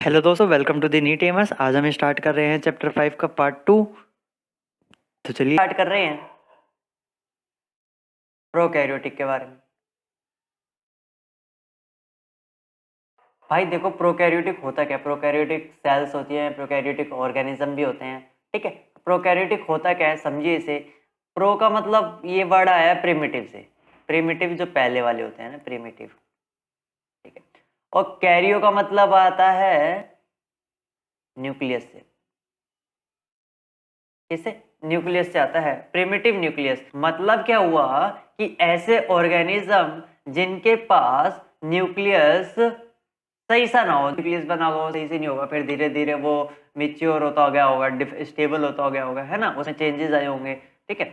Hello दोस्तों, welcome to the NEET एमर्स। आज हम स्टार्ट कर रहे हैं चैप्टर 5 का पार्ट 2। तो चलिए स्टार्ट कर रहे हैं प्रोकैरियोटिक के बारे में। भाई देखो, प्रोकैरियोटिक होता क्या? प्रोकैरियोटिक सेल्स होती हैं, प्रोकैरियोटिक ऑर्गेनिज्म भी होते हैं। ठीक है, प्रोकैरियोटिक होता क्या है समझिए इसे। प्रो का मतलब ये वर्ड आया है प्रिमिटिव से। प्रिमिटिव जो पहले वाले होते हैं ना, प्रिमिटिव। ठीक है, और कैरियो का मतलब आता है न्यूक्लियस से। किससे? न्यूक्लियस से आता है, प्रिमिटिव न्यूक्लियस। मतलब क्या हुआ कि ऐसे ऑर्गेनिज्म जिनके पास न्यूक्लियस सही सा ना हो, न्यूक्लियस बना हुआ सही से नहीं होगा, फिर धीरे धीरे वो मिच्योर होता हो गया होगा, स्टेबल होता हो गया होगा, है ना, उसमें चेंजेस आए होंगे। ठीक है,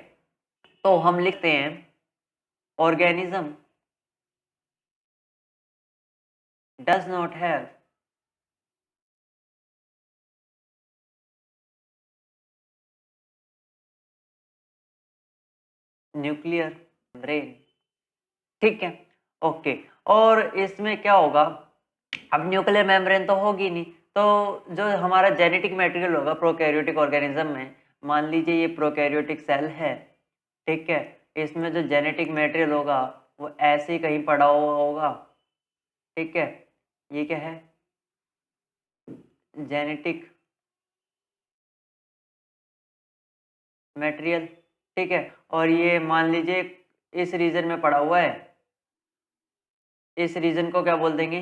तो हम लिखते हैं organism does not have nuclear membrane. ठीक है, ओके। और इसमें क्या होगा, अब न्यूक्लियर मेम्ब्रेन तो होगी नहीं, तो जो हमारा जेनेटिक मटेरियल होगा प्रोकैरियोटिक ऑर्गेनिज्म में, मान लीजिए ये प्रोकैरियोटिक सेल है। ठीक है, इसमें जो जेनेटिक मटेरियल होगा वो ऐसे ही कहीं पड़ा हुआ होगा। ठीक है, ये क्या है? Genetic material. ठीक है, और ये मान लीजिए इस रीजन में पड़ा हुआ है। इस रीजन को क्या बोल देंगे?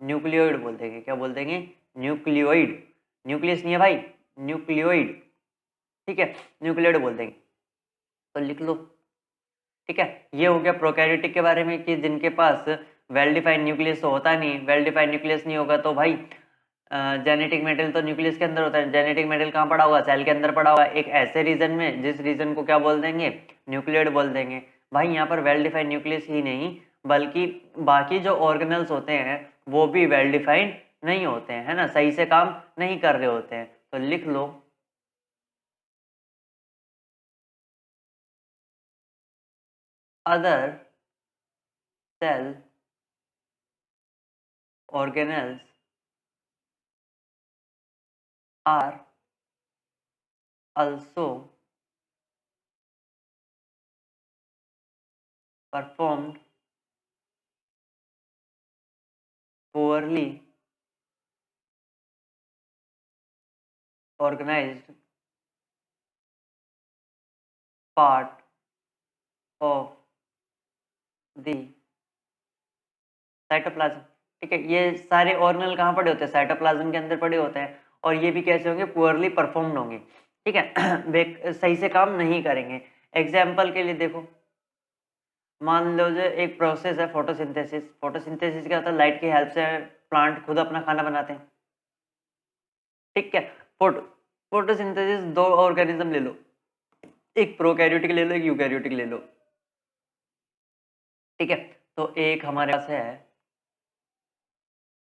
न्यूक्लियोइड बोल देंगे। क्या बोल देंगे? न्यूक्लियोइड। न्यूक्लियस नहीं है भाई, न्यूक्लियोइड। ठीक है, न्यूक्लियोइड बोल देंगे। तो लिख लो। ठीक है, ये हो गया प्रोकैरियोटिक के बारे में कि जिनके पास वेल डिफाइंड न्यूक्लियस तो होता नहीं। वेल डिफाइंड न्यूक्लियस नहीं होगा तो भाई जेनेटिक मटेरियल तो न्यूक्लियस के अंदर होता है। जेनेटिक मटेरियल कहाँ पड़ा हुआ? सेल के अंदर पड़ा हुआ, एक ऐसे रीजन में जिस रीजन को क्या बोल देंगे? न्यूक्लियोइड बोल देंगे। भाई यहाँ पर वेल डिफाइंड न्यूक्लियस ही नहीं, बल्कि बाकी जो ऑर्गेनल्स होते हैं वो भी वेल डिफाइंड नहीं होते हैं, है ना, सही से काम नहीं कर रहे होते हैं। तो लिख लो other cell organelles are also performed poorly organized part of the cytoplasm. ठीक है, ये सारे ऑर्गेनल कहाँ पड़े होते हैं? साइटोप्लाज्म के अंदर पड़े होते हैं। और ये भी कैसे होंगे? पुअरली परफॉर्म्ड होंगे। ठीक है वे सही से काम नहीं करेंगे। एग्जाम्पल के लिए देखो, मान लो जो एक प्रोसेस है फोटोसिंथेसिस। फोटोसिंथेसिस क्या होता है? लाइट की हेल्प से प्लांट खुद अपना खाना बनाते हैं। ठीक है, फोटो फोटोसिंथेसिस दो ऑर्गेनिज्म ले लो, एक प्रोकैरियोटिक ले लो, एक यूकैरियोटिक ले लो। ठीक है, तो एक हमारे पास है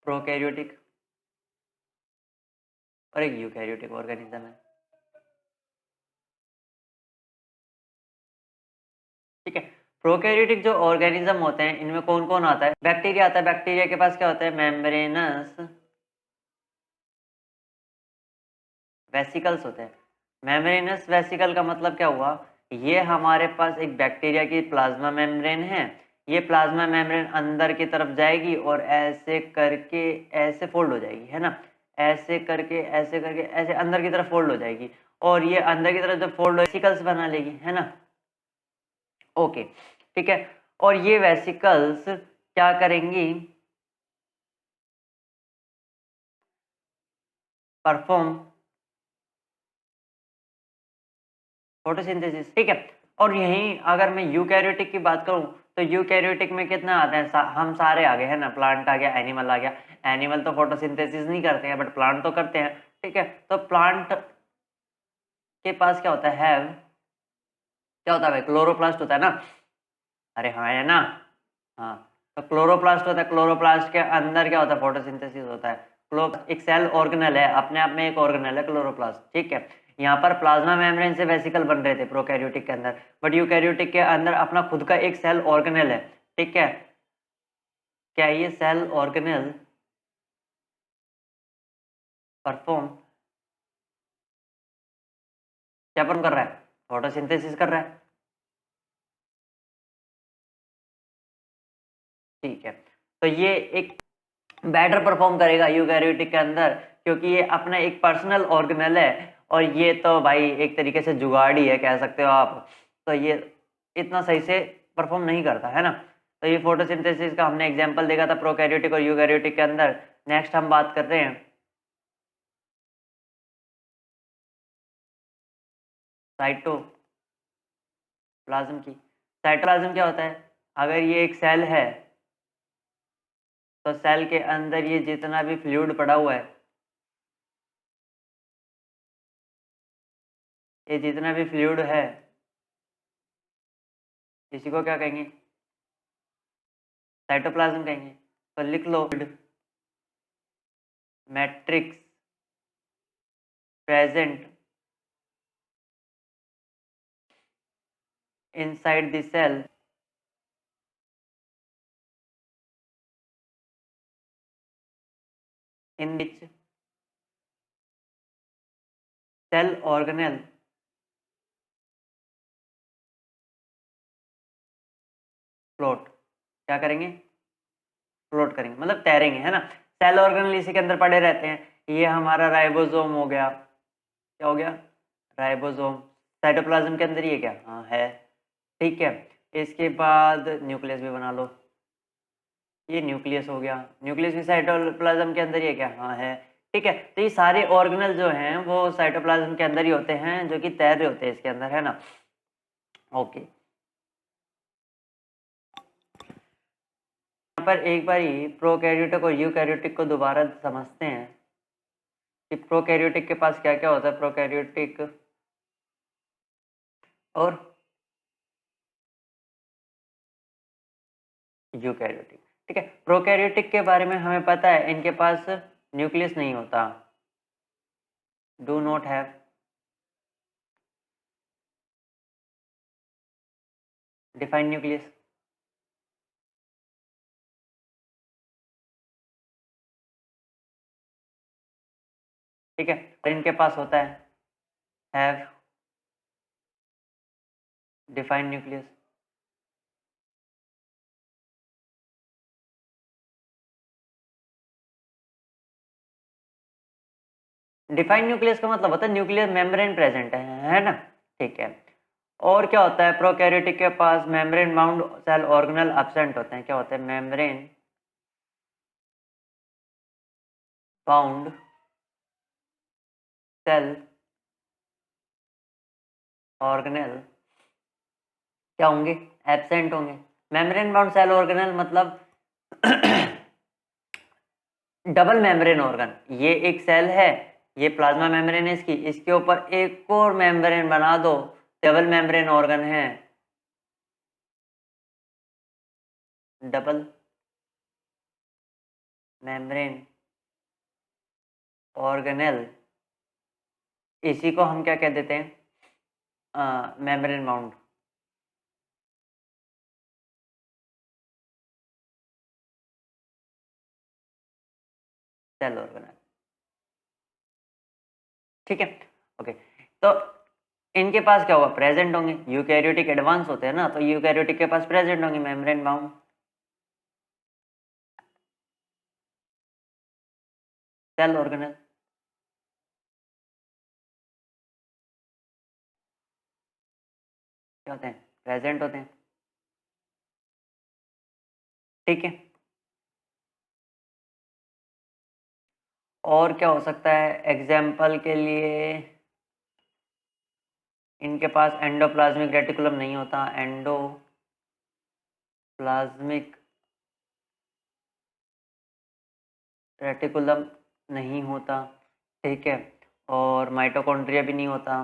प्रोकैरियोटिक और एक यूकैरियोटिक ऑर्गेनिज्म है। ठीक है, प्रोकैरियोटिक जो ऑर्गेनिज्म होते हैं इनमें कौन कौन आता है? बैक्टीरिया आता है। बैक्टीरिया के पास क्या होता है? मेम्ब्रेनस वेसिकल्स होते हैं। मेम्ब्रेनस वेसिकल का मतलब क्या हुआ? ये हमारे पास एक बैक्टीरिया की प्लाज्मा मेम्ब्रेन है। ये प्लाज्मा मेम्ब्रेन अंदर की तरफ जाएगी और ऐसे करके ऐसे फोल्ड हो जाएगी, है ना, ऐसे करके ऐसे अंदर की तरफ फोल्ड हो जाएगी। और ये अंदर की तरफ जब फोल्ड वेसिकल्स बना लेगी, है ना। ओके, ठीक है, और ये वेसिकल्स क्या करेंगी? Perform photosynthesis. ठीक है, और यहीं अगर मैं यूकैरियोटिक की बात करूं तो यूकैरियोटिक में कितना आते हैं? हम सारे आ गए, है ना, प्लांट आ गया, एनिमल आ गया। एनिमल तो फोटोसिंथेसिस नहीं करते हैं बट प्लांट तो करते हैं। ठीक है, तो प्लांट के पास क्या होता है? हैव क्या होता है भाई? क्लोरोप्लास्ट होता है ना। अरे हाँ, है ना। हाँ, तो क्लोरोप्लास्ट होता है। क्लोरोप्लास्ट के अंदर क्या होता है? फोटोसिंथेसिस होता है। क्लो एक सेल ऑर्गेनल है, अपने आप में एक ऑर्गेनल है क्लोरोप्लास्ट। ठीक है, यहाँ पर प्लाज्मा मेम्ब्रेन से वेसिकल बन रहे थे प्रोकैरियोटिक के अंदर, बट यूकैरियोटिक के अंदर अपना खुद का एक सेल ऑर्गेनल है। ठीक है, क्या ये सेल ऑर्गेनल परफॉर्म क्या परफॉर्म कर रहा है? फोटोसिंथेसिस कर रहा है। ठीक है, तो ये एक बेटर परफॉर्म करेगा यूकैरियोटिक के अंदर, क्योंकि ये अपना एक पर्सनल ऑर्गेनेल है, और ये तो भाई एक तरीके से जुगाड़ ही है, कह सकते हो आप। तो ये इतना सही से परफॉर्म नहीं करता है ना। तो ये फोटोसिंथेसिस का हमने एग्जांपल देखा था प्रोकैरियोटिक और यूकैरियोटिक के अंदर। नेक्स्ट हम बात कर रहे हैं साइटोप्लाज्म की। साइटोप्लाज्म क्या होता है? अगर ये एक सेल है, तो सेल के अंदर ये जितना भी फ्लूइड पड़ा हुआ है, ये जितना भी फ्लूइड है, इसी को क्या कहेंगे? साइटोप्लाज्म कहेंगे। तो लिख लो, matrix present inside the cell in which cell organelle float. क्या करेंगे? फ्लोट करेंगे, मतलब तैरेंगे, है ना। सेल ऑर्गेनल इसी के अंदर पड़े रहते हैं। ये हमारा राइबोसोम हो गया। क्या हो गया? राइबोसोम। साइटोप्लाज्म के अंदर ये क्या? हाँ है। ठीक है, इसके बाद न्यूक्लियस भी बना लो। ये न्यूक्लियस हो गया। न्यूक्लियस भी साइटोप्लाज्म के अंदर ये क्या? हाँ है। ठीक है, तो ये सारे ऑर्गेनल जो हैं वो साइटोप्लाज्म के अंदर ही होते हैं, जो कि तैर रहे होते हैं इसके अंदर, है ना। ओके, यहाँ पर एक बार ही प्रोकैरियोटिक और यूकैरियोटिक को दोबारा समझते हैं कि प्रोकैरियोटिक के पास क्या क्या होता है। प्रोकैरियोटिक और यूकैरियोटिक। ठीक है, प्रोकैरियोटिक के बारे में हमें पता है, इनके पास न्यूक्लियस नहीं होता, do not have defined nucleus. ठीक है, और इनके पास होता है have defined nucleus. Defined nucleus का मतलब होता है न्यूक्लियर मेम्ब्रेन प्रेजेंट है ना। ठीक है, और क्या होता है? प्रोकैरियोटिक के पास membrane bound cell organelle absent होते हैं। क्या होते हैं? मेम्ब्रेन बाउंड सेल ऑर्गेनल क्या होंगे? एब्सेंट होंगे। मेम्ब्रेन बाउंड सेल ऑर्गेनल मतलब डबल मेम्ब्रेन ऑर्गन। ये एक सेल है, ये प्लाज्मा मेम्ब्रेन है इसकी, इसके ऊपर एक और मेम्ब्रेन बना दो, डबल मेम्ब्रेन ऑर्गन है। डबल मेम्ब्रेन ऑर्गेनेल, इसी को हम क्या कह देते हैं? Membrane bound cell organelle. ठीक है, ओके। तो इनके पास क्या होगा? प्रेजेंट होंगे। यूकैरियोटिक एडवांस होते हैं ना, तो यूकैरियोटिक के पास प्रेजेंट होंगे मेम्ब्रेन बाउंड सेल ऑर्गेनेल। क्या होते हैं? प्रेजेंट होते हैं। ठीक है, और क्या हो सकता है? एग्जाम्पल के लिए इनके पास एंडोप्लाज्मिक रेटिकुलम नहीं होता, एंडोप्लाज्मिक रेटिकुलम नहीं होता। ठीक है, और माइटोकॉन्ड्रिया भी नहीं होता।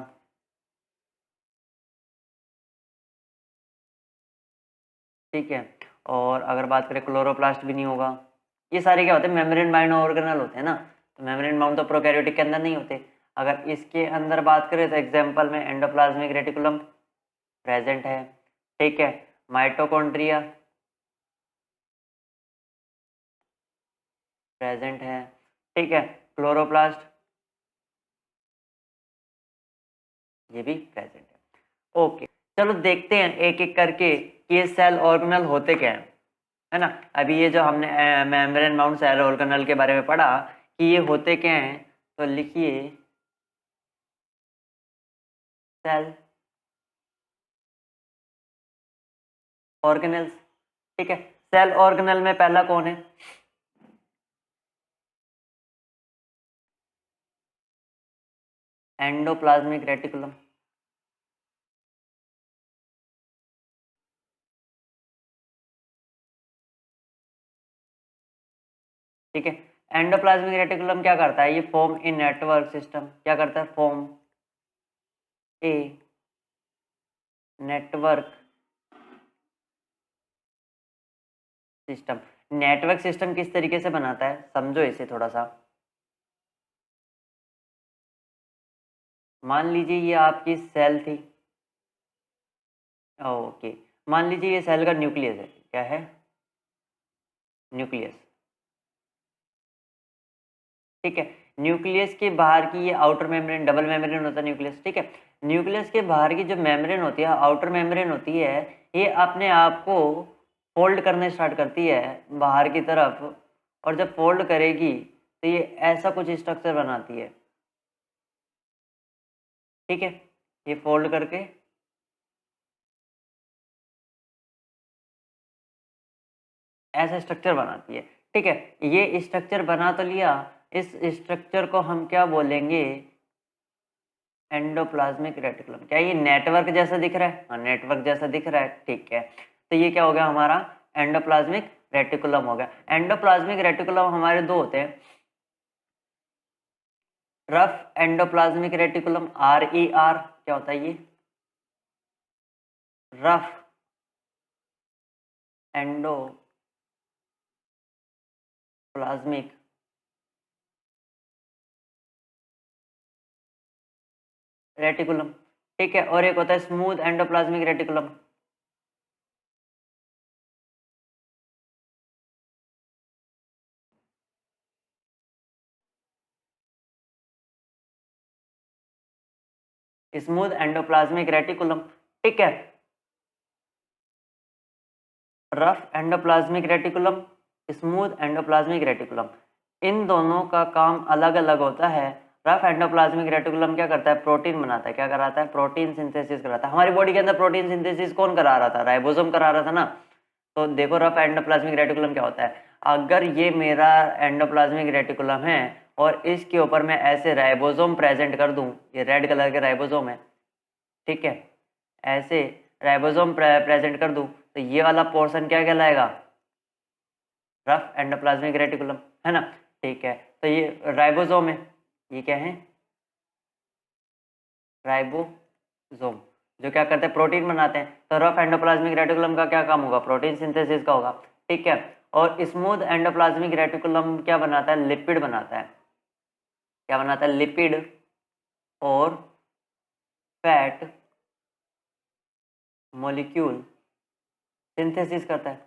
ठीक है, और अगर बात करें क्लोरोप्लास्ट भी नहीं होगा। ये सारे क्या होते हैं? मेम्ब्रेन बाउंड ऑर्गेनल होते हैं ना। तो मेम्ब्रेन बाउंड तो प्रोकैरियोटिक के अंदर नहीं होते। अगर इसके अंदर बात करें तो एग्जाम्पल में एंडोप्लाज्मिक रेटिकुलम प्रेजेंट है। ठीक है, माइटोकॉन्ड्रिया प्रेजेंट है। ठीक है, क्लोरोप्लास्ट ये भी प्रेजेंट है। ओके, चलो देखते हैं एक एक करके कि ये सेल ऑर्गेनल होते क्या है ना। अभी ये जो हमने मेम्ब्रेन माउंट सेल ऑर्गेनल के बारे में पढ़ा कि ये होते क्या हैं, तो लिखिए सेल ऑर्गेनल्स। ठीक है, सेल ऑर्गेनल में पहला कौन है? Endoplasmic reticulum. ठीक है, एंडोप्लाज्मिक रेटिकुलम क्या करता है? ये फॉर्म ए नेटवर्क सिस्टम। क्या करता है? Form a network system. Network system किस तरीके से बनाता है, समझो इसे थोड़ा सा। मान लीजिए ये आपकी सेल थी। ओके, मान लीजिए ये सेल का न्यूक्लियस है। क्या है? न्यूक्लियस। ठीक है, न्यूक्लियस के बाहर की ये आउटर मेम्ब्रेन, डबल मेम्ब्रेन होता है न्यूक्लियस। ठीक है, न्यूक्लियस के बाहर की जो मेम्ब्रेन होती है, आउटर मेम्ब्रेन होती है, ये अपने आप को फोल्ड करने स्टार्ट करती है बाहर की तरफ, और जब फोल्ड करेगी तो ये ऐसा कुछ स्ट्रक्चर बनाती है। ठीक है, ये फोल्ड करके ऐसा स्ट्रक्चर बनाती है। ठीक है, ये स्ट्रक्चर बना तो लिया, इस स्ट्रक्चर को हम क्या बोलेंगे? Endoplasmic reticulum. क्या ये नेटवर्क जैसा दिख रहा है? हाँ, नेटवर्क जैसा दिख रहा है। ठीक है, तो ये क्या हो गया हमारा? एंडोप्लाज्मिक रेटिकुलम हो गया। एंडोप्लाज्मिक रेटिकुलम हमारे दो होते हैं, रफ एंडोप्लाज्मिक रेटिकुलम, RER। क्या होता है ये? Rough endoplasmic reticulum. ठीक है, और एक होता है smooth endoplasmic reticulum. Smooth endoplasmic reticulum. ठीक है, rough endoplasmic reticulum, smooth endoplasmic reticulum, इन दोनों का काम अलग अलग होता है। रफ एंडोप्लाज्मिक रेटिकुलम क्या करता है? प्रोटीन बनाता है। क्या कराता है? प्रोटीन सिंथेसिस कराता है। हमारी बॉडी के अंदर प्रोटीन सिंथेसिस कौन करा रहा था? राइबोसोम करा रहा था ना। तो देखो रफ एंडोप्लाज्मिक रेटिकुलम क्या होता है। अगर ये मेरा एंडोप्लाज्मिक रेटिकुलम है और इसके ऊपर मैं ऐसे राइबोसोम प्रेजेंट कर दूं, ये रेड कलर के राइबोसोम है। ठीक है, ऐसे राइबोसोम प्रेजेंट कर दूं तो ये वाला पोर्शन क्या कहलाएगा? रफ एंडोप्लाज्मिक रेटिकुलम, है ना। ठीक है, तो ये राइबोसोम है। ये क्या है? राइबोसोम, जो क्या करते हैं? प्रोटीन बनाते हैं। तो रफ एंडोप्लाज्मिक रेटिकुलम का क्या काम होगा? प्रोटीन सिंथेसिस का होगा। ठीक है, और स्मूथ एंडोप्लाज्मिक रेटिकुलम क्या बनाता है? लिपिड बनाता है। क्या बनाता है? लिपिड और फैट मॉलिक्यूल सिंथेसिस करता है।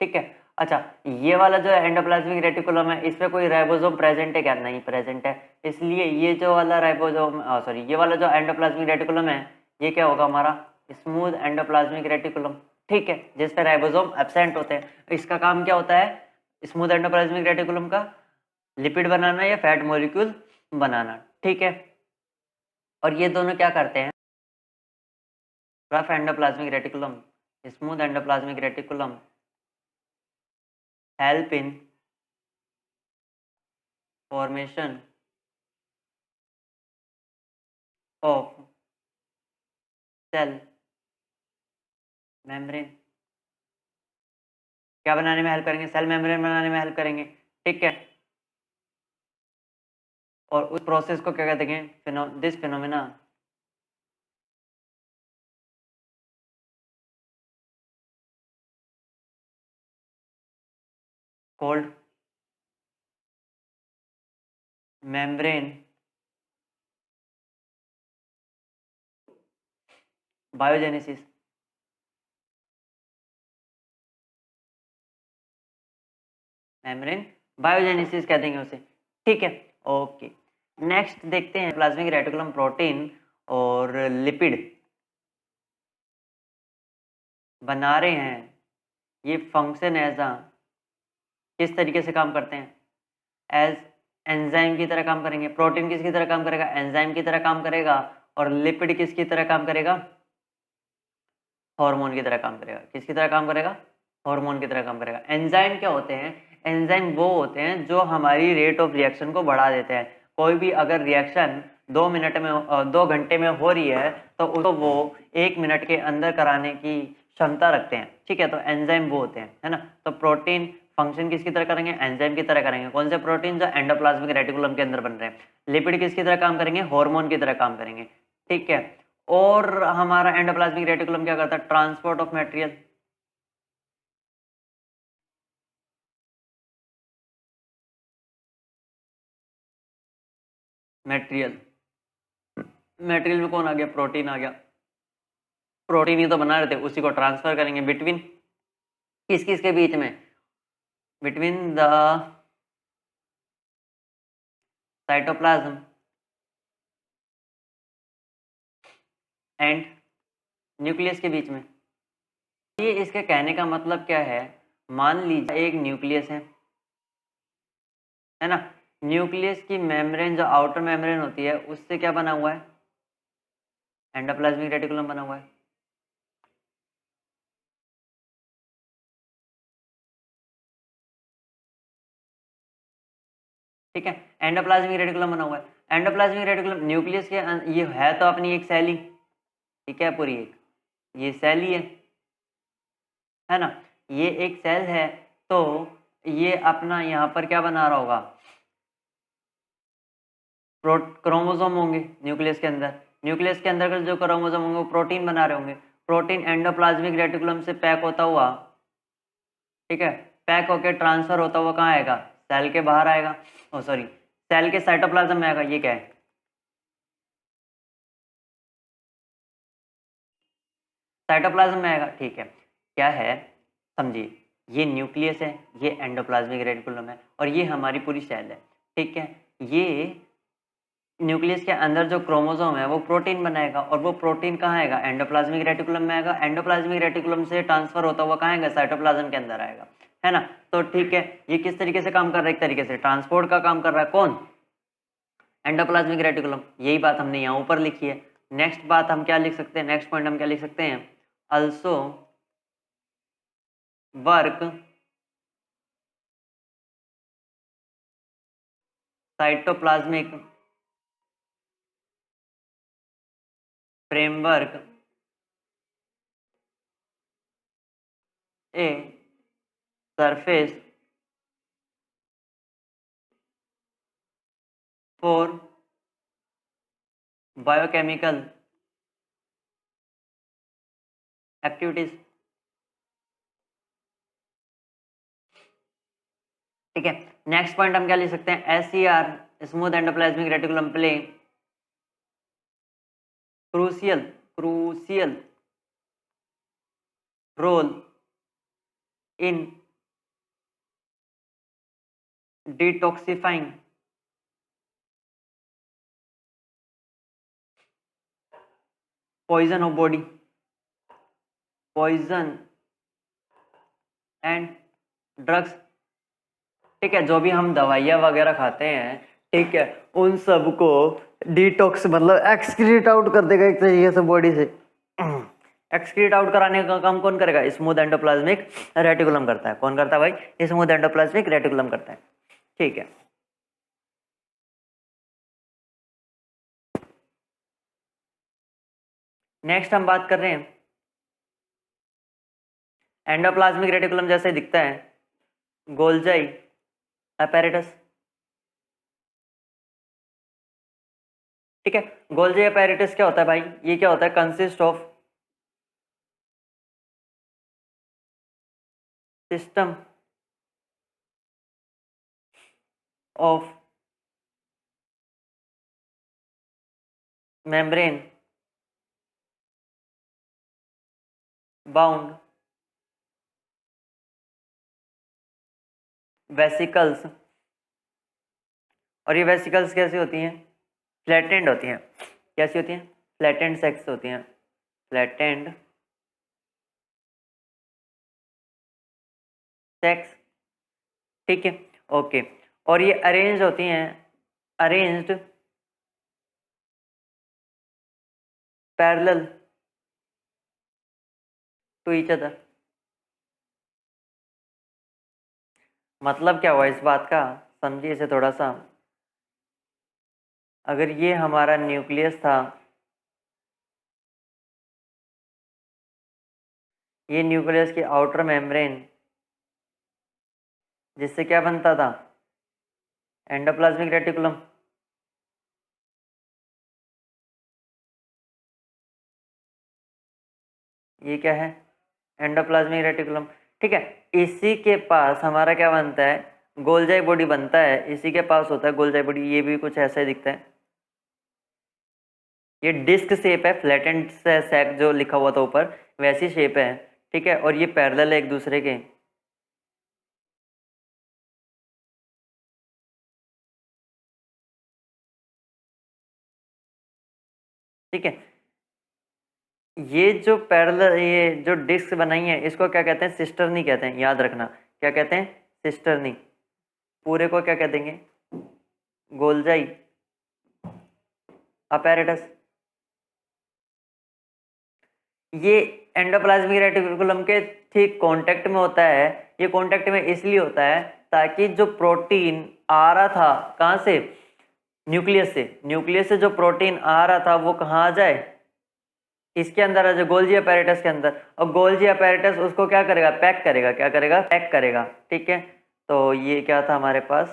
ठीक है, अच्छा, ये वाला जो एंडोप्लाज्मिक रेटिकुलम है, इस पे कोई राइबोसोम प्रेजेंट है क्या? नहीं प्रेजेंट है। इसलिए ये जो वाला राइबोसोम, सॉरी, ये वाला जो एंडोप्लाज्मिक रेटिकुलम है, ये क्या होगा हमारा? Smooth endoplasmic reticulum. ठीक है, जिस पे राइबोसोम एब्सेंट होते हैं। इसका काम क्या होता है स्मूथ एंडोप्लाज्मिक रेटिकुलम का? लिपिड बनाना या फैट मॉलिक्यूल बनाना। ठीक है, और ये दोनों क्या करते हैं? Rough endoplasmic reticulum, smooth endoplasmic reticulum help in formation of cell membrane. क्या बनाने में हेल्प करेंगे? सेल मेम्ब्रेन बनाने में हेल्प करेंगे। ठीक है, और उस प्रोसेस को क्या कहते हैं? This phenomena called membrane biogenesis. Membrane biogenesis कह देंगे उसे। ठीक है, ओके। नेक्स्ट देखते हैं प्लाज्मिक रेटिकुलम प्रोटीन और लिपिड बना रहे हैं, ये फंक्शन एज अ किस तरीके से काम करते हैं, एज एंजाइम की तरह काम करेंगे। प्रोटीन किसकी तरह काम करेगा, एंजाइम की तरह काम करेगा, और लिपिड किसकी तरह काम करेगा, हार्मोन की तरह काम करेगा। किसकी तरह काम करेगा, हार्मोन की तरह काम करेगा। एंजाइम क्या होते हैं, एंजाइम वो होते हैं जो हमारी रेट ऑफ रिएक्शन को बढ़ा देते हैं। कोई भी अगर रिएक्शन 2 मिनट में 2 घंटे में हो रही है तो उसको वो 1 मिनट के अंदर कराने की क्षमता रखते हैं, ठीक है। तो एंजाइम वो होते हैं, है ना। तो प्रोटीन फंक्शन किसकी तरह करेंगे, एंजाइम की तरह करेंगे। कौन से प्रोटीन, जो एंडोप्लाज्मिक रेटिकुलम के अंदर बन रहे हैं। लिपिड किसकी तरह काम करेंगे, हार्मोन की तरह काम करेंगे, ठीक है। और हमारा एंडोप्लाज्मिक रेटिकुलम क्या करता है, transport of material. Material material में कौन आ गया, प्रोटीन आ गया। प्रोटीन ही तो बना रहे थे, उसी को ट्रांसफर करेंगे बिटवीन किस किस के बीच में, between the cytoplasm and nucleus के बीच में। ये इसके कहने का मतलब क्या है, मान लीजिए एक न्यूक्लियस है ना। न्यूक्लियस की मेम्ब्रेन, जो आउटर मेम्ब्रेन होती है, उससे क्या बना हुआ है, एंडोप्लाज्मिक रेटिकुलम बना हुआ है। ठीक है, एंडोप्लाज्मिक रेटिकुलम बना हुआ है। एंडोप्लाज्मिक रेटिकुलम न्यूक्लियस के ये है तो अपनी एक सेल ही, ठीक है, पूरी एक ये सेल ही है ना। ये एक सेल है, तो ये अपना यहाँ पर क्या बना रहा होगा, क्रोमोसोम होंगे न्यूक्लियस के अंदर। न्यूक्लियस के अंदर जो क्रोमोसोम होंगे वो प्रोटीन बना रहे होंगे। प्रोटीन एंडोप्लाज्मिक रेटिकुलम से पैक होता हुआ, ठीक है, पैक होकर ट्रांसफर होता हुआ कहाँ आएगा, सेल के बाहर आएगा, ओ सॉरी, सेल के साइटोप्लाज्म में आएगा। ये क्या है, साइटोप्लाज्म में आएगा, ठीक है। क्या है, समझिए, ये न्यूक्लियस है, ये एंडोप्लाज्मिक रेटिकुलम है, और ये हमारी पूरी सेल है, ठीक है। ये न्यूक्लियस के अंदर जो क्रोमोसोम है वो प्रोटीन बनाएगा, और वो प्रोटीन कहाँ आएगा, एंडोप्लाज्मिक रेटिकुलम में आएगा। एंडोप्लाज्मिक रेटिकुलम से ट्रांसफर होता हुआ कहाँ आएगा, साइटोप्लाज्म के अंदर आएगा, है ना। तो ठीक है, ये किस तरीके से काम कर रहा है, एक तरीके से ट्रांसपोर्ट का काम कर रहा है। कौन, एंडोप्लाज्मिक रेटिकुलम। यही बात हमने यहाँ ऊपर लिखी है। नेक्स्ट बात हम क्या लिख सकते हैं, नेक्स्ट पॉइंट हम क्या लिख सकते हैं, also work cytoplasmic framework a surface for biochemical activities, ठीक है। नेक्स्ट पॉइंट हम क्या लिख सकते हैं, SER smooth endoplasmic reticulum play crucial crucial role in detoxifying poison of body, poison and drugs, ठीक है। जो भी हम दवाइयाँ वगैरह खाते हैं, ठीक है, उन सबको डिटॉक्स मतलब एक्सक्रीट आउट कर देगा एक तरीके से बॉडी से। एक्सक्रीट आउट कराने का काम कौन करेगा, स्मूथ एंडोप्लाज्मिक रेटिकुलम करता है। कौन करता है भाई, स्मूथ एंडोप्लाज्मिक रेटिकुलम करता है, ठीक है। नेक्स्ट हम बात कर रहे हैं, एंडोप्लाज्मिक रेटिकुलम जैसे दिखता है, गोल्जाई अपैरेटस, ठीक है। गोल्जी अपैरेटस क्या होता है भाई, ये क्या होता है, consist of system of membrane bound vesicles और ये वेसिकल्स कैसी होती हैं? फ्लैटेंड होती हैं। कैसी होती हैं? फ्लैटेंड सेक्स होती हैं, फ्लैटेंड सेक्स, ठीक है, ओके। और ये अरेंज होती हैं, arranged parallel to each other. मतलब क्या हुआ इस बात का, समझिए इसे थोड़ा सा। अगर ये हमारा न्यूक्लियस था, ये न्यूक्लियस की आउटर मेम्ब्रेन, जिससे क्या बनता था? Endoplasmic reticulum. ये क्या है? एंडोप्लाज्मिक रेटिकुलम, ठीक है। इसी के पास हमारा क्या बनता है? गोल्जाई बॉडी बनता है, इसी के पास होता है गोल्जाई बॉडी। ये भी कुछ ऐसा ही दिखता है, ये डिस्क शेप है, फ्लैटेंड सैक जो लिखा हुआ था ऊपर वैसी शेप है, ठीक है। और ये पैरेलल है एक दूसरे के, ठीक है। ये जो पैरेलल, ये जो डिस्क बनाई है इसको क्या कहते हैं? सिस्टर्नी कहते हैं, याद रखना। क्या कहते हैं? सिस्टर्नी। पूरे को क्या कह देंगे? गोल्जाई अपैरेटस। ये एंडोप्लाज्मिक रेटिकुलम के ठीक कांटेक्ट में होता है। ये कांटेक्ट में इसलिए होता है ताकि जो प्रोटीन आ रहा था कहाँ से? न्यूक्लियस से। न्यूक्लियस से जो प्रोटीन आ रहा था वो कहाँ आ जाए? इसके अंदर आ जाए, गोल्जी अपैरेटस के अंदर। और गोल्जी अपैरेटस उसको क्या करेगा? पैक करेगा। क्या करेगा? पैक करेगा, ठीक है। तो ये क्या था हमारे पास?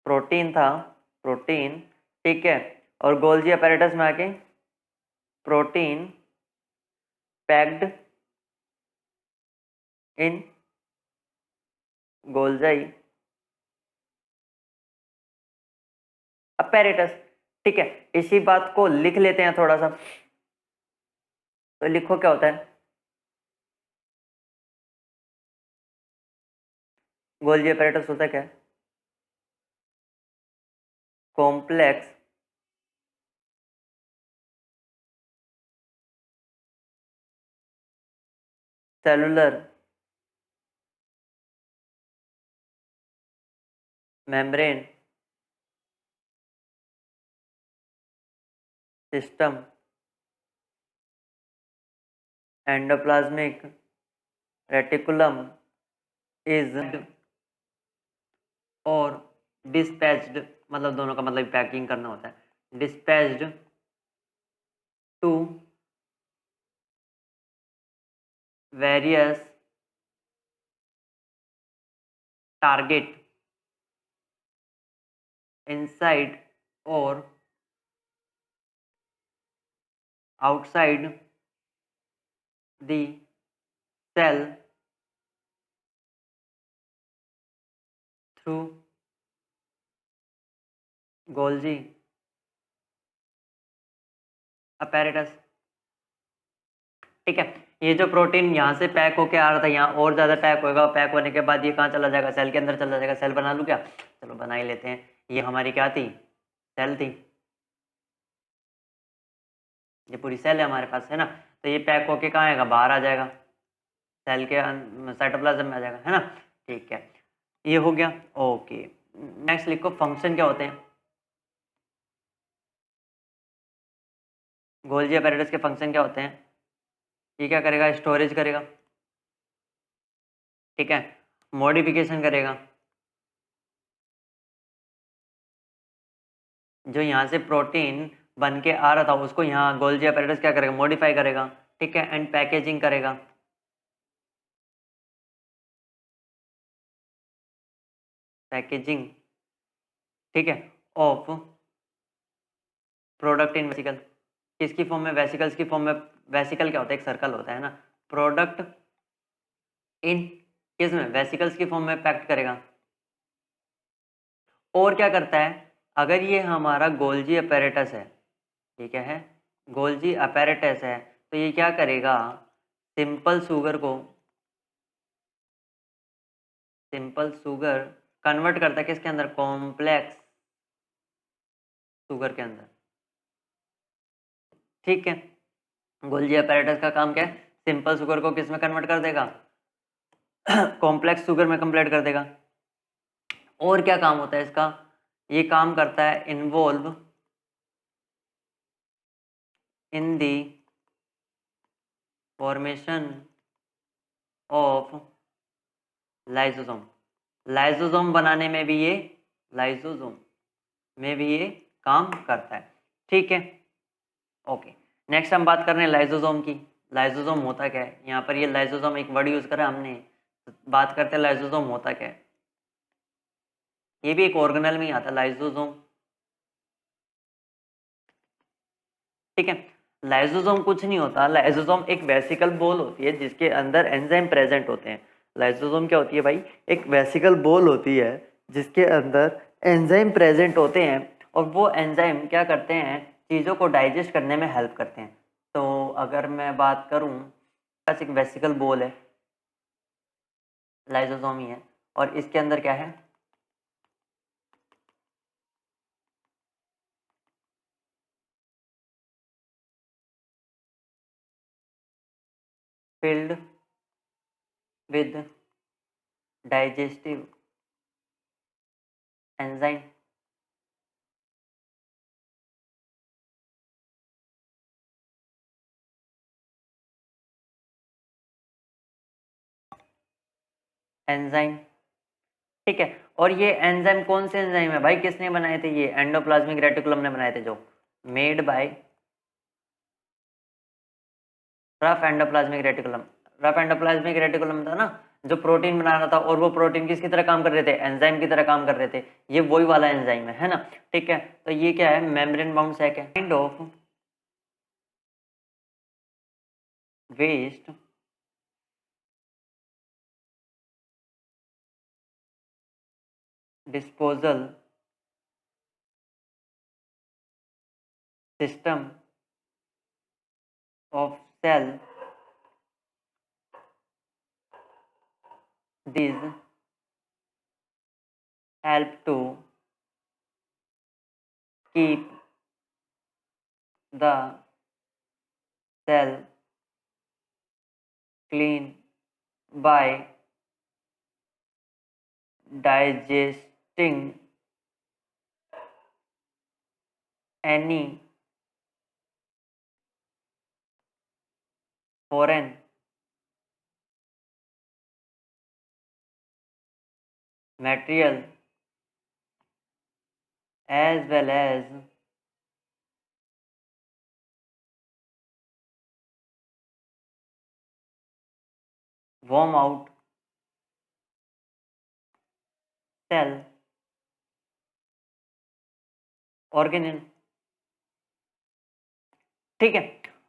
प्रोटीन था, प्रोटीन, ठीक है। और गोल्जी अपैरेटस में आके प्रोटीन पैक्ड इन गोल्जाई अपैरेटस, ठीक है। इसी बात को लिख लेते हैं थोड़ा सा। तो लिखो क्या होता है? गोल्जी अपैरेटस होता है क्या? Complex cellular membrane system endoplasmic reticulum is और डिस्पैच्ड, मतलब दोनों का मतलब पैकिंग करना होता है। Dispatched to various target inside और outside the cell through Golgi apparatus, ठीक है। ये जो प्रोटीन यहाँ से पैक होके आ रहा था यहाँ और ज़्यादा पैक होगा, पैक होने के बाद ये कहाँ चला जाएगा? सेल के अंदर चला जाएगा। सेल बना लूँ क्या? चलो बना ही लेते हैं। ये हमारी क्या थी? सेल थी। ये पूरी सेल है हमारे पास, है ना। तो ये पैक होके कहाँ आएगा? बाहर आ जाएगा, सेल के साइटोप्लाज्म में आ जाएगा, है ना। ठीक है, ये हो गया, ओके। नेक्स्ट लिखो, फंक्शन क्या होते हैं? गोल्जी अपैरेटस के फंक्शन क्या होते हैं? ये क्या करेगा? स्टोरेज करेगा, ठीक है। मॉडिफिकेशन करेगा, जो यहाँ से प्रोटीन बन के आ रहा था उसको यहाँ गोल्जी अपैरेटस क्या करेगा? मॉडिफाई करेगा, ठीक है। एंड पैकेजिंग करेगा, पैकेजिंग, ठीक है, ऑफ प्रोडक्ट इन वेसिकल। किसकी फॉर्म में? वेसिकल्स की फॉर्म में। वेसिकल क्या होता है? एक सर्कल होता है ना। प्रोडक्ट इन किस में? वेसिकल्स की फॉर्म में पैक्ट करेगा। और क्या करता है? अगर ये हमारा गोल्जी अपैरेटस है, ये क्या है? गोल्जी अपैरेटस है, तो ये क्या करेगा? सिंपल शुगर को, सिंपल शुगर कन्वर्ट करता है किसके अंदर, कॉम्प्लेक्स शुगर के अंदर। ठीक है, गोल्जी अपैरेटस का काम क्या है, सिंपल शुगर को किस में कन्वर्ट कर देगा, कॉम्प्लेक्स शुगर में कंप्लीट कर देगा। और क्या काम होता है इसका, ये काम करता है involve in the formation of lysosome. Lysosome बनाने में भी ये, लाइसोसोम में भी ये काम करता है। ठीक है, ओके। नेक्स्ट हम बात कर रहे हैं लाइसोसोम की। लाइसोसोम होता क्या है, यहाँ पर ये लाइसोसोम एक वर्ड यूज करा हमने, बात करते हैं लाइसोसोम होता क्या है। ये भी एक ऑर्गेनल में ही आता है लाइसोसोम। ठीक है, लाइसोसोम कुछ नहीं होता, लाइसोसोम एक वेसिकल बॉल होती है जिसके अंदर एंजाइम प्रेजेंट होते हैं। लाइसोसोम क्या होती है भाई, एक वेसिकल बॉल होती है जिसके अंदर एंजाइम प्रेजेंट होते हैं, और वो एंजाइम क्या करते हैं, चीज़ों को डाइजेस्ट करने में हेल्प करते हैं। तो अगर मैं बात करूँ, बस एक वेसिकल बॉल है, लाइसोसोम ही है, और इसके अंदर क्या है, filled with digestive enzyme enzyme. ठीक है, और ये एंजाइम कौन से एंजाइम है भाई, किसने बनाए थे, ये एंडोप्लाज्मिक रेटिकुलम ने बनाए थे, जो made by rough endoplasmic reticulum. Rough endoplasmic reticulum था ना, जो प्रोटीन बना रहा था, और वो प्रोटीन किसकी तरह काम कर रहे थे, एंजाइम की तरह काम कर रहे थे। ये वही वाला एंजाइम है ना। ठीक है, तो ये क्या है, मेम्ब्रेन बाउंड सैक है, kind of waste disposal system of cell. These help to keep the cell clean by digesting any foreign material as well as worm out cell organelle। ठीक है,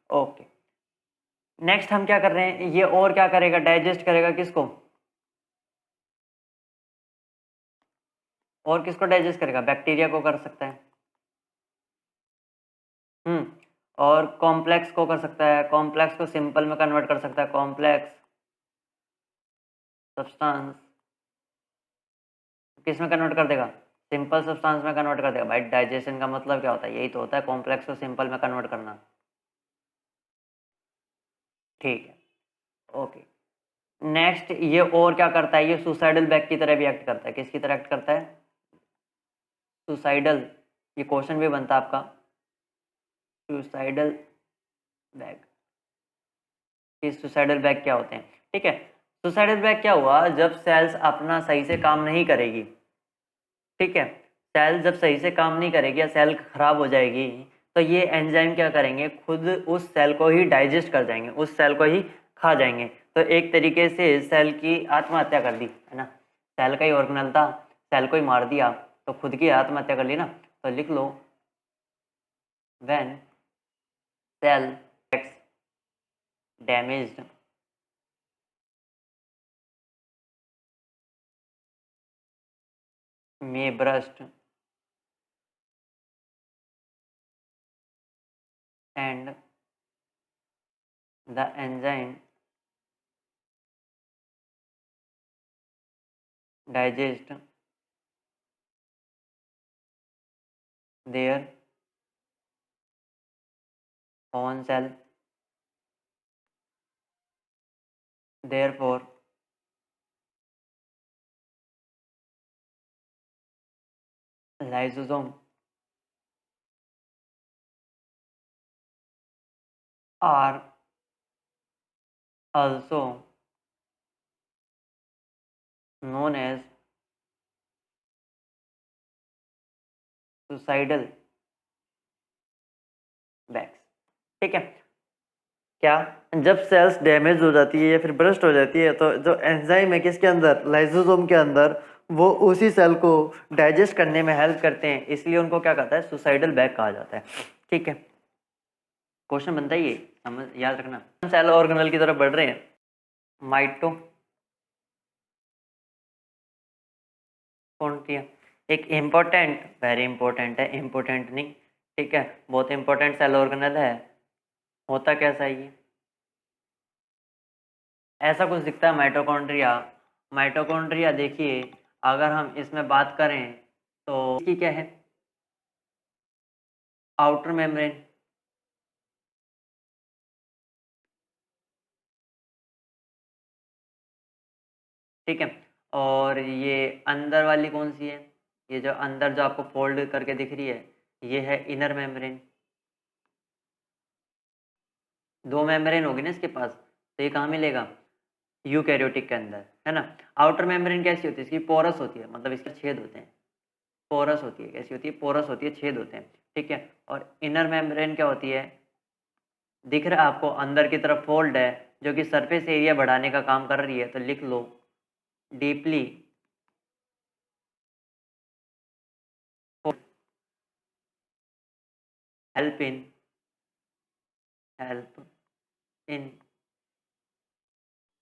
ओके। नेक्स्ट हम क्या कर रहे हैं, ये और क्या करेगा, डाइजेस्ट करेगा किसको, और किसको डाइजेस्ट करेगा, बैक्टीरिया को कर सकता है। और कॉम्प्लेक्स को कर सकता है, कॉम्प्लेक्स को सिंपल में कन्वर्ट कर सकता है, कॉम्प्लेक्स सब्सटेंस किस में कन्वर्ट कर देगा, सिंपल सब्सटेंस में कन्वर्ट कर देगा। भाई डाइजेशन का मतलब क्या होता है, यही तो होता है कॉम्प्लेक्स को सिंपल में कन्वर्ट करना। ठीक है, ओके। नेक्स्ट ये और क्या करता है, ये सुसाइडल बैग की तरह भी एक्ट करता है, किसकी तरह एक्ट करता है, सुसाइडल। ये क्वेश्चन भी बनता है आपका, सुसाइडल बैग। ये सुसाइडल बैग क्या होते हैं। ठीक है, सुसाइडल बैग क्या हुआ, जब सेल्स अपना सही से काम नहीं करेगी। ठीक है, सेल जब सही से काम नहीं करेगी या सेल खराब हो जाएगी, तो ये एंजाइम क्या करेंगे, खुद उस सेल को ही डाइजेस्ट कर जाएंगे, उस सेल को ही खा जाएंगे। तो एक तरीके से सेल की आत्महत्या कर दी है ना, सेल का ही ऑर्गेनल था, सेल को ही मार दिया, तो खुद की आत्महत्या कर ली ना। तो लिख लो, when cell gets damaged may burst and the enzyme digest their own cell, therefore lysosome are also known as suicidal bags। ठीक है, क्या जब सेल्स डैमेज हो जाती है या फिर ब्रस्ट हो जाती है तो जो एंजाइम है किसके अंदर, लाइसोसोम के अंदर, वो उसी सेल को डाइजेस्ट करने में हेल्प करते हैं, इसलिए उनको क्या कहता है, सुसाइडल बैग कहा जाता है। ठीक है, क्वेश्चन बनता है ये, समझ याद रखना। सेल ऑर्गेनल की तरफ बढ़ रहे हैं। माइटोकॉन्ड्रिया एक इम्पोर्टेंट, वेरी इंपॉर्टेंट है, इम्पोर्टेंट नहीं, ठीक है, बहुत इंपॉर्टेंट सेल ऑर्गेनल है। होता कैसा है ये, ऐसा कुछ दिखता है माइटोकॉन्ड्रिया। माइटोकॉन्ड्रिया देखिए, अगर हम इसमें बात करें तो इसकी क्या है, आउटर मेम्ब्रेन, ठीक है, और ये अंदर वाली कौन सी है, ये जो अंदर जो आपको फोल्ड करके दिख रही है, ये है इनर मेम्ब्रेन। दो मेम्ब्रेन होगी ना इसके पास, तो ये कहाँ मिलेगा, यूकैरियोटिक के अंदर, है ना। आउटर मेम्ब्रेन कैसी होती है, इसकी पोरस होती है, मतलब इसके छेद होते हैं, पोरस होती है, कैसी होती है, पोरस होती है, छेद होते हैं, ठीक है। और इनर मेम्ब्रेन क्या होती है, दिख रहा है आपको, अंदर की तरफ फोल्ड है, जो कि सरफेस एरिया बढ़ाने का काम कर रही है, तो लिख लो deeply help in help in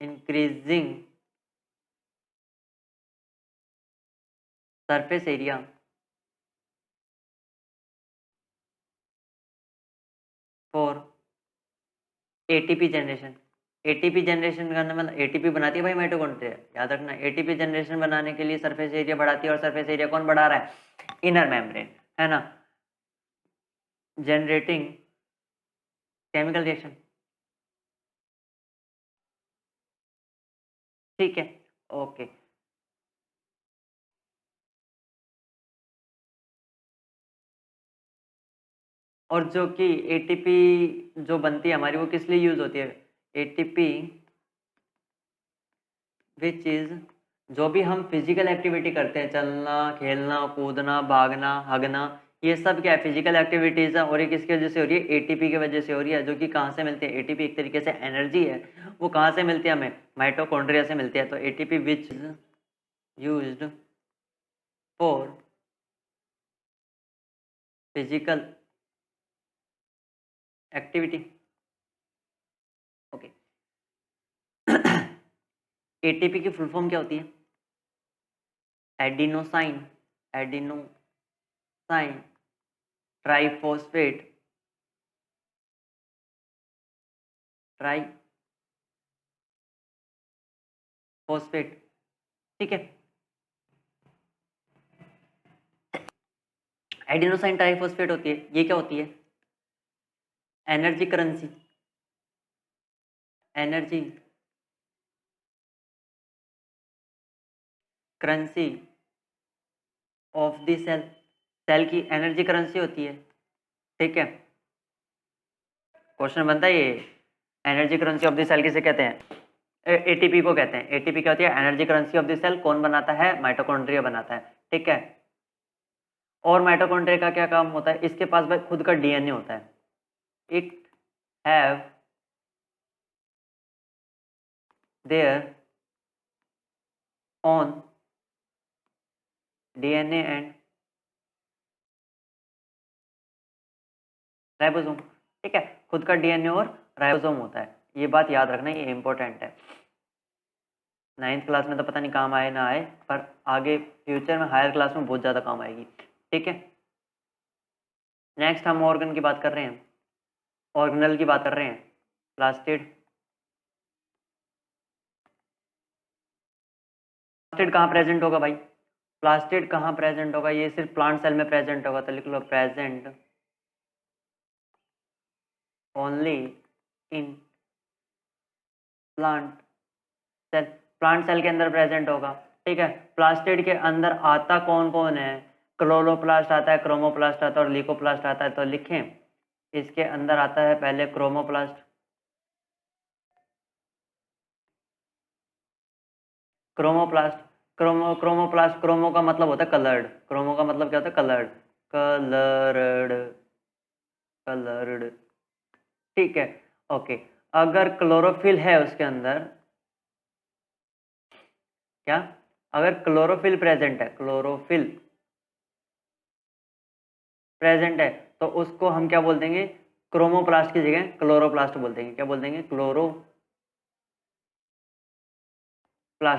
increasing surface area for ATP generation. ATP generation करने मतलब एटीपी बनाती है भाई माइटोकॉन्ड्रिया, याद रखना, एटीपी जनरेशन बनाने के लिए सरफेस एरिया बढ़ाती है, और सरफेस एरिया कौन बढ़ा रहा है, इनर मेम्ब्रेन, है ना, जनरेटिंग केमिकल रिएक्शन। ठीक है, ओके। और जो कि एटीपी जो बनती है हमारी, वो किस लिए यूज होती है, एटीपी विच इज, जो भी हम फिजिकल एक्टिविटी करते हैं, चलना, खेलना, कूदना, भागना, हगना, ये सब क्या है, फिजिकल एक्टिविटीज है, और ये किसकी वजह से हो रही है, एटीपी की वजह से हो रही है, जो कि कहाँ से मिलती है, एटीपी एक तरीके से एनर्जी है, वो कहाँ से मिलती है हमें, माइटोकॉन्ड्रिया से मिलती है। तो ATP which is used for physical activity, okay. ATP की फुल फॉर्म क्या होती है, एडिनोसाइन, एडिनोसाइन ट्राइफॉस्फेट, ट्राइफॉस्फेट, ठीक है। एडिनोसाइन ट्राइफॉस्फेट होती है, ये क्या होती है, energy currency, energy currency of the cell, cell की एनर्जी करेंसी होती है, ठीक है। क्वेश्चन बनता है ये, energy currency of the cell किसे कहते हैं, एटीपी को कहते हैं। एटीपी क्या होती है, energy currency of the cell, कौन बनाता है, माइटोकॉन्ड्रिया बनाता है, ठीक है। और माइटोकॉन्ड्रिया का क्या काम होता है, इसके पास भाई खुद का डीएनए होता है, it have their own DNA and ribosome, ठीक है, खुद का डीएनए और राइबोसोम होता है, ये बात याद रखना, ये इंपॉर्टेंट है। 9th क्लास में तो पता नहीं काम आए ना आए, पर आगे फ्यूचर में हायर क्लास में बहुत ज़्यादा काम आएगी, ठीक है। नेक्स्ट हम ऑर्गन की बात कर रहे हैं, ऑर्गेनल की बात कर रहे हैं, प्लास्टिड। प्लास्टिड कहाँ प्रेजेंट होगा भाई, प्लास्टिड कहाँ प्रेजेंट होगा? ये सिर्फ प्लांट सेल में प्रेजेंट होगा, तो लिख लो present only in plant cell. Plant cell के अंदर प्रेजेंट होगा, ठीक है। प्लास्टिड के अंदर आता कौन कौन है? क्लोरोप्लास्ट आता है, क्रोमोप्लास्ट आता है और ल्यूकोप्लास्ट आता है। तो लिखें, इसके अंदर आता है पहले क्रोमोप्लास्ट, क्रोमोप्लास्ट, क्रोमोप्लास्ट, क्रोमो का मतलब होता है कलर्ड, क्रोमो का मतलब क्या होता है? कलर्ड, कलर्ड, कलर्ड, ठीक है। ओके, अगर क्लोरोफिल है उसके अंदर, क्या? अगर क्लोरोफिल प्रेजेंट है, क्लोरोफिल प्रेजेंट है, तो उसको हम क्या बोल देंगे? क्रोमोप्लास्ट की जगह क्लोरोप्लास्ट बोल देंगे। क्या बोल देंगे? क्लोरोप्लास्ट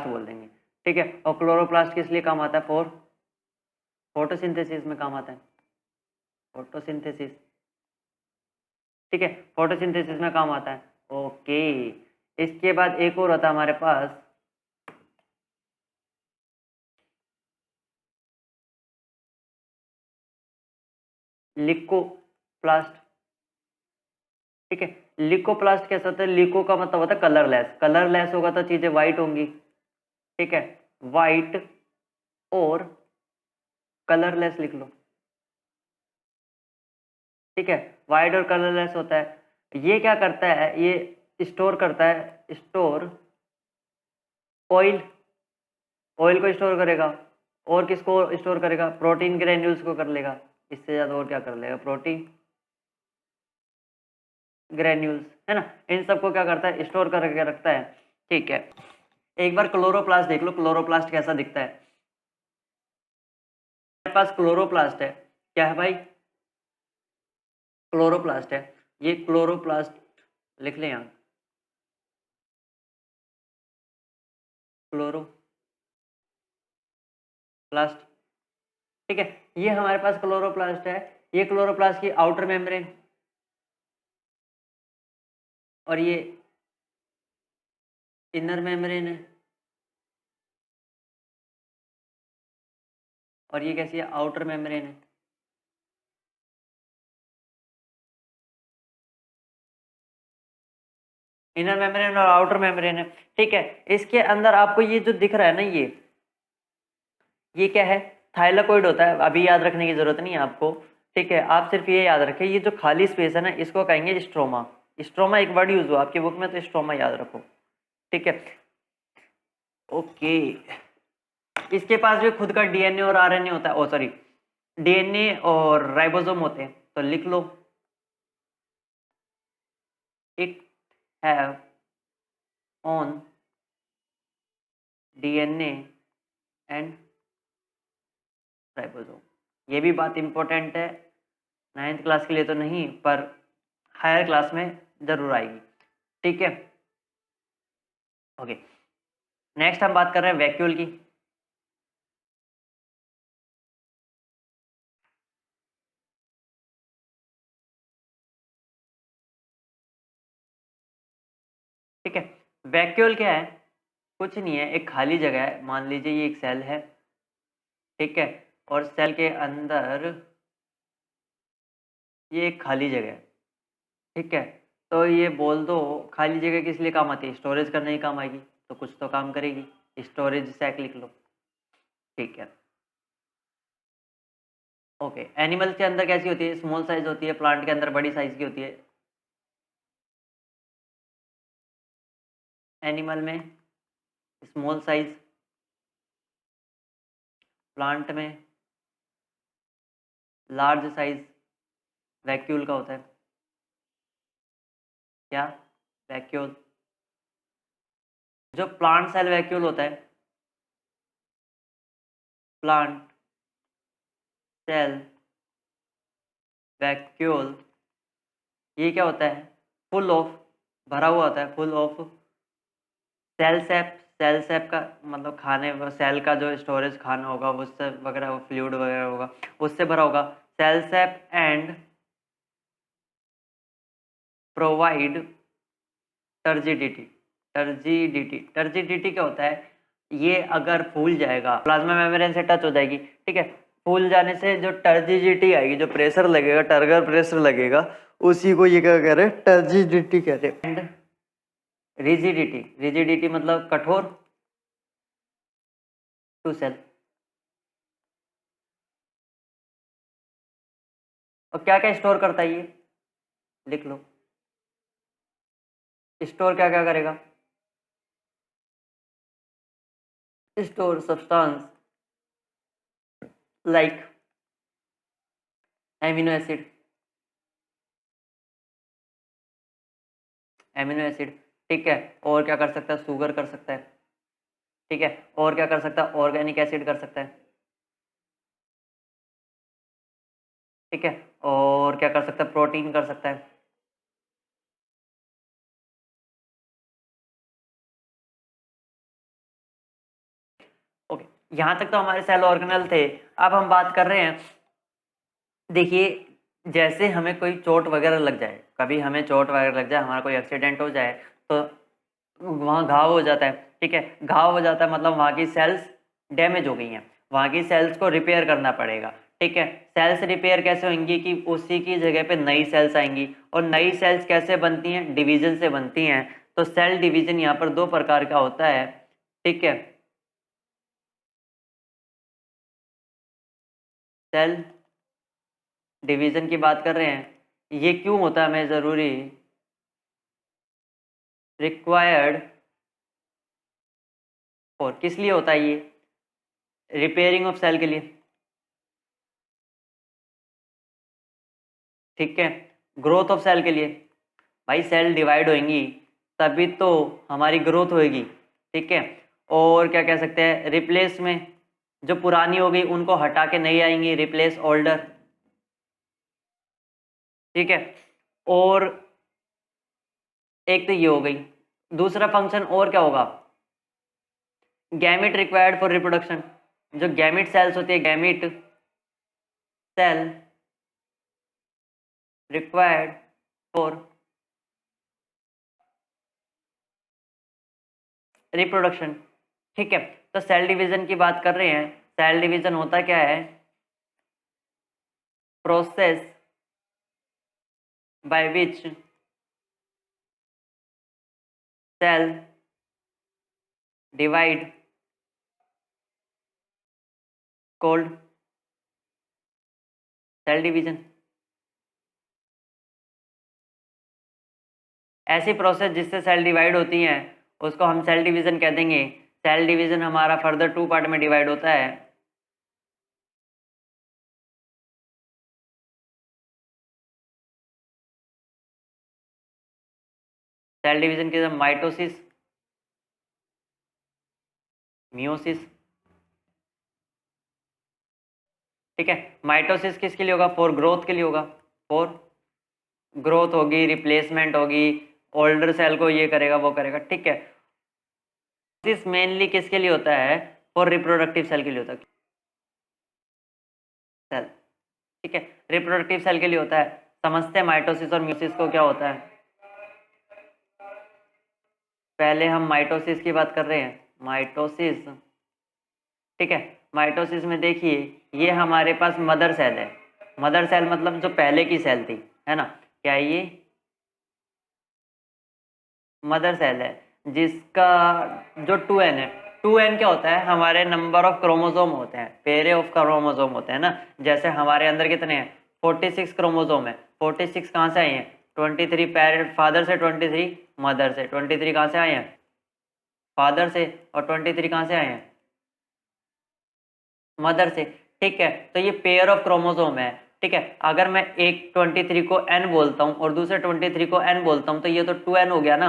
बोल देंगे, ठीक है। और क्लोरोप्लास्ट किस लिए काम आता है? फोटोसिंथेसिस में काम आता है, फोटोसिंथेसिस, ठीक है, फोटोसिंथेसिस में काम आता है। ओके, इसके बाद एक और होता है हमारे पास, लिकोप्लास्ट, ठीक है। लिकोप्लास्ट कैसा होता है? लिको का मतलब होता है कलरलेस, कलरलेस होगा तो चीजें वाइट होंगी, ठीक है, वाइट और कलरलेस लिख लो, ठीक है, वाइट और कलरलेस होता है। ये क्या करता है? ये स्टोर करता है, स्टोर ऑयल, ऑयल को स्टोर करेगा, और किसको स्टोर करेगा? प्रोटीन ग्रेन्यूल्स को कर लेगा, इससे ज्यादा और क्या कर लेगा? प्रोटीन ग्रेन्यूल्स, है ना, इन सबको क्या करता है? स्टोर करके रखता है, ठीक है। एक बार क्लोरोप्लास्ट देख लो, क्लोरोप्लास्ट कैसा दिखता है। हमारे पास क्लोरोप्लास्ट है, क्या है भाई? क्लोरोप्लास्ट है, ये क्लोरोप्लास्ट लिख लें यहाँ, क्लोरोप्लास्ट, ठीक है। ये हमारे पास क्लोरोप्लास्ट है, ये क्लोरोप्लास्ट की आउटर मेम्ब्रेन, और ये इनर मेम्ब्रेन है, और ये कैसी है? आउटर मेम्ब्रेन है। इनर मेम्ब्रेन और आउटर मेम्ब्रेन है, ठीक है। इसके अंदर आपको ये जो दिख रहा है ना, ये क्या है? थाइलाकोइड होता है, अभी याद रखने की जरूरत नहीं है आपको, ठीक है। आप सिर्फ ये याद रखें, ये जो खाली स्पेस है ना, इसको कहेंगे स्ट्रोमा। स्ट्रोमा एक वर्ड यूज हुआ आपकी बुक में, तो स्ट्रोमा याद रखो, ठीक है। ओके, इसके पास भी खुद का डीएनए और आरएनए होता है, ओ सॉरी, डीएनए और राइबोसोम होते हैं। तो लिख लो, it have on DNA and ribosome. ये भी बात इंपॉर्टेंट है, 9th क्लास के लिए तो नहीं, पर हायर क्लास में जरूर आएगी, ठीक है। ओके, नेक्स्ट हम बात कर रहे हैं वैक्यूल की। ठीक है, वैक्यूल क्या है? कुछ नहीं है, एक खाली जगह है, मान लीजिए ये एक सेल है, ठीक है, और सेल के अंदर ये एक खाली जगह है, ठीक है। तो ये बोल दो, खाली जगह किस लिए काम आती है? स्टोरेज करने ही काम आएगी, तो कुछ तो काम करेगी, स्टोरेज सैक लिख लो, ठीक है। ओके, एनिमल्स के अंदर कैसी होती है? स्मॉल साइज होती है, प्लांट के अंदर बड़ी साइज की होती है। एनिमल में स्मॉल साइज, प्लांट में लार्ज साइज, वैक्यूल का होता है क्या? वैक्यूल, जो प्लांट सेल वैक्यूल होता है, प्लांट सेल वैक्यूल, ये क्या होता है? फुल ऑफ, भरा हुआ होता है, full of cell sap. Cell sap का मतलब खाने, सेल का जो स्टोरेज खाना होगा उससे वगैरह, फ्लूइड वगैरह होगा, उससे भरा होगा। Cell sap and provide turgidity. Turgidity, turgidity क्या होता है? ये अगर फूल जाएगा प्लाज्मा मेम्ब्रेन से टच हो जाएगी, ठीक है। फूल जाने से जो टर्जिडिटी आएगी, जो प्रेशर लगेगा, टर्गर प्रेशर लगेगा, उसी को ये क्या कह रहे हैं, टर्जिडिटी कह रहे हैं। एंड रिजिडिटी, रिजिडिटी मतलब कठोर टू सेल। और क्या क्या स्टोर करता है ये, लिख लो। स्टोर क्या क्या करेगा, store substance like amino acid, amino acid, ठीक है। और क्या कर सकता है, शुगर कर सकता है, ठीक है। और क्या कर सकता है, ऑर्गेनिक एसिड कर सकता है, ठीक है। और क्या कर सकता है, प्रोटीन कर सकता है। ओके, यहाँ तक तो हमारे सेल ऑर्गेनल थे। अब हम बात कर रहे हैं, देखिए जैसे हमें कोई चोट वगैरह लग जाए, कभी हमें चोट वगैरह लग जाए, हमारा कोई एक्सीडेंट हो जाए, तो वहाँ घाव हो जाता है, ठीक है। घाव हो जाता है मतलब वहाँ की सेल्स डैमेज हो गई हैं, वहाँ की सेल्स को रिपेयर करना पड़ेगा, ठीक है। सेल्स रिपेयर कैसे होंगी कि उसी की जगह पे नई सेल्स आएंगी। और नई सेल्स कैसे बनती हैं, डिवीजन से बनती हैं। तो सेल डिवीजन यहाँ पर दो प्रकार का होता है, ठीक है। सेल डिवीजन की बात कर रहे हैं, ये क्यों होता है हमें ज़रूरी, रिक्वायर्ड और किस लिए होता है ये, रिपेयरिंग ऑफ सेल के लिए, ठीक है। ग्रोथ ऑफ सेल के लिए, भाई सेल डिवाइड होंगी तभी तो हमारी ग्रोथ होएगी, ठीक है। और क्या कह सकते हैं, रिप्लेस में जो पुरानी हो गई उनको हटा के नई आएंगी, रिप्लेस ओल्डर, ठीक है। और एक तो ये हो गई, दूसरा फंक्शन और क्या होगा, गैमेट रिक्वायर्ड फॉर रिप्रोडक्शन। जो गैमेट सेल्स होती है, gamete cell required for reproduction, ठीक है। तो सेल डिवीजन की बात कर रहे हैं, सेल डिवीजन होता क्या है, process by which cell divide called cell division. ऐसी प्रोसेस जिससे सेल डिवाइड होती हैं उसको हम सेल डिवीजन कह देंगे। सेल डिवीजन हमारा फर्दर टू पार्ट में डिवाइड होता है, सेल डिवीजन के माइटोसिस, मियोसिस, ठीक है। माइटोसिस किसके लिए होगा, फॉर ग्रोथ के लिए होगा, फॉर ग्रोथ होगी, रिप्लेसमेंट होगी, ओल्डर सेल को ये करेगा वो करेगा, ठीक है। दिस मेनली किसके लिए होता है, फॉर रिप्रोडक्टिव सेल के लिए होता है, सेल, ठीक है। रिप्रोडक्टिव सेल के लिए होता है। समझते हैं माइटोसिस और म्यूसिस को क्या होता है। पहले हम माइटोसिस की बात कर रहे हैं, माइटोसिस, ठीक है। माइटोसिस में देखिए ये हमारे पास मदर सेल है, मदर सेल मतलब जो पहले की सेल थी, है ना, क्या ये मदर सेल है, जिसका जो 2n है, 2n क्या होता है, हमारे नंबर ऑफ क्रोमोसोम होते हैं, पेरे ऑफ क्रोमोसोम होते हैं ना। जैसे हमारे अंदर कितने हैं, 46 क्रोमोसोम है। 46 कहाँ से आए हैं, 23 पेरेंट फादर से, 23 मदर से। 23 कहाँ से आए हैं, फादर से, और 23 कहाँ से आए हैं, मदर से, ठीक है। तो ये पेयर ऑफ क्रोमोसोम है, ठीक है। अगर मैं एक 23 को n बोलता हूँ और दूसरे 23 को n बोलता हूँ तो ये तो 2n हो गया ना,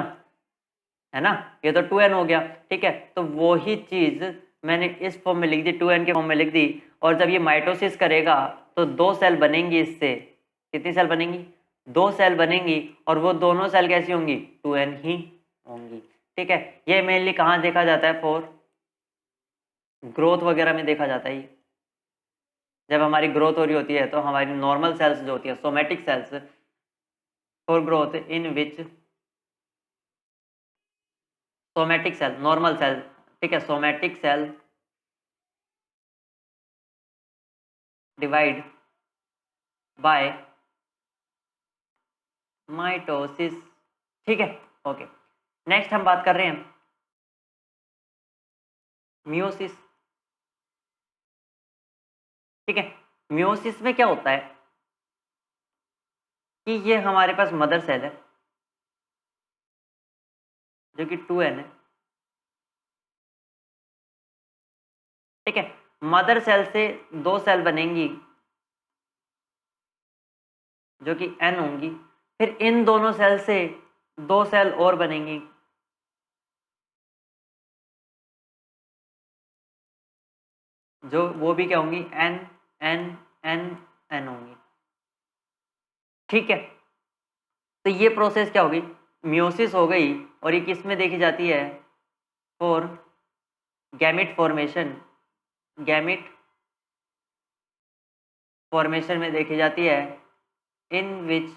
है ना, ये तो 2n हो गया, ठीक है। तो वही चीज मैंने इस फॉर्म में लिख दी, 2n के फॉर्म में लिख दी। और जब ये माइटोसिस करेगा तो दो सेल बनेंगी इससे, कितनी सेल बनेंगी, दो सेल बनेंगी, और वो दोनों सेल कैसी होंगी, 2n ही होंगी, ठीक है। ये मेनली कहाँ देखा जाता है, फॉर ग्रोथ वगैरह में देखा जाता है ये। जब हमारी ग्रोथ हो रही होती है तो हमारी नॉर्मल सेल्स जो होती है, somatic cells, for growth in which somatic cell, normal cell, ठीक है, somatic cell divide by mitosis. ठीक है, ओके। नेक्स्ट हम बात कर रहे हैं मियोसिस। ठीक है, मियोसिस में क्या होता है कि ये हमारे पास मदर सेल है जो कि 2n है। ठीक है, मदर सेल से 2 सेल बनेंगी जो कि n होंगी, फिर इन दोनों सेल से 2 सेल और बनेंगी जो वो भी क्या होंगी, n n n n होंगी। ठीक है, तो ये प्रोसेस क्या होगी, मियोसिस हो गई, और ये किस में देखी जाती है, for gamete formation. Gamete formation में देखी जाती है in which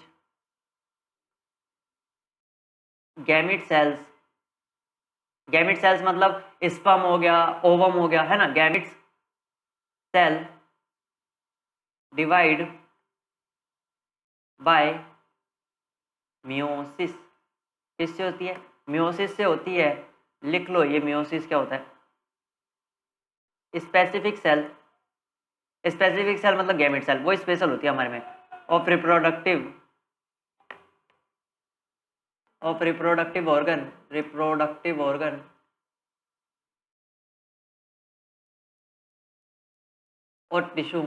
gamete cells, gamete cells मतलब स्पर्म हो गया, ओवम हो गया, है ना, gamete cell divide by meiosis. किससे होती है, मियोसिस से होती है। लिख लो ये मियोसिस क्या होता है, स्पेसिफिक सेल, स्पेसिफिक सेल मतलब गैमेट सेल, वो स्पेशल होती है हमारे में, of reproductive organ, reproductive organ और टिश्यू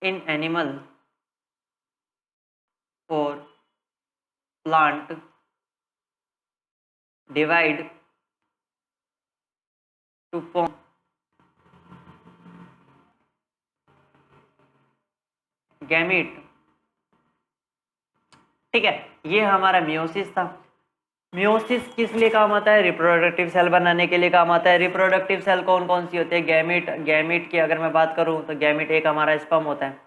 इन एनिमल और plant divide two form gamete. ठीक है, ये हमारा मियोसिस था। मियोसिस किस लिए काम आता है, रिप्रोडक्टिव सेल बनाने के लिए काम आता है। रिप्रोडक्टिव सेल कौन कौन सी होती है, गैमेट, गैमेट की अगर मैं बात करूं तो गैमेट एक हमारा स्पर्म होता है,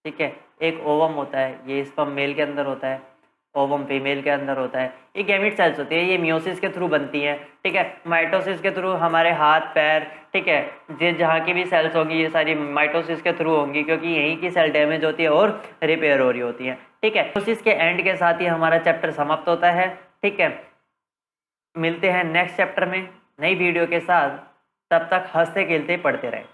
ठीक है, एक ओवम होता है, ये स्पर्म मेल के अंदर होता है, ओवम फीमेल के अंदर होता है। ये गैमेट सेल्स होती है, ये मियोसिस के थ्रू बनती हैं। ठीक है, माइटोसिस के थ्रू हमारे हाथ पैर, ठीक है, जे जहाँ की भी सेल्स होंगी ये सारी माइटोसिस के थ्रू होंगी, क्योंकि यहीं की सेल डैमेज होती है और रिपेयर हो रही होती है। ठीक है, मियोसिस के एंड के साथ ही हमारा चैप्टर समाप्त होता है। ठीक है, मिलते हैं नेक्स्ट चैप्टर में नई वीडियो के साथ, तब तक हंसते खेलते पढ़ते रहें।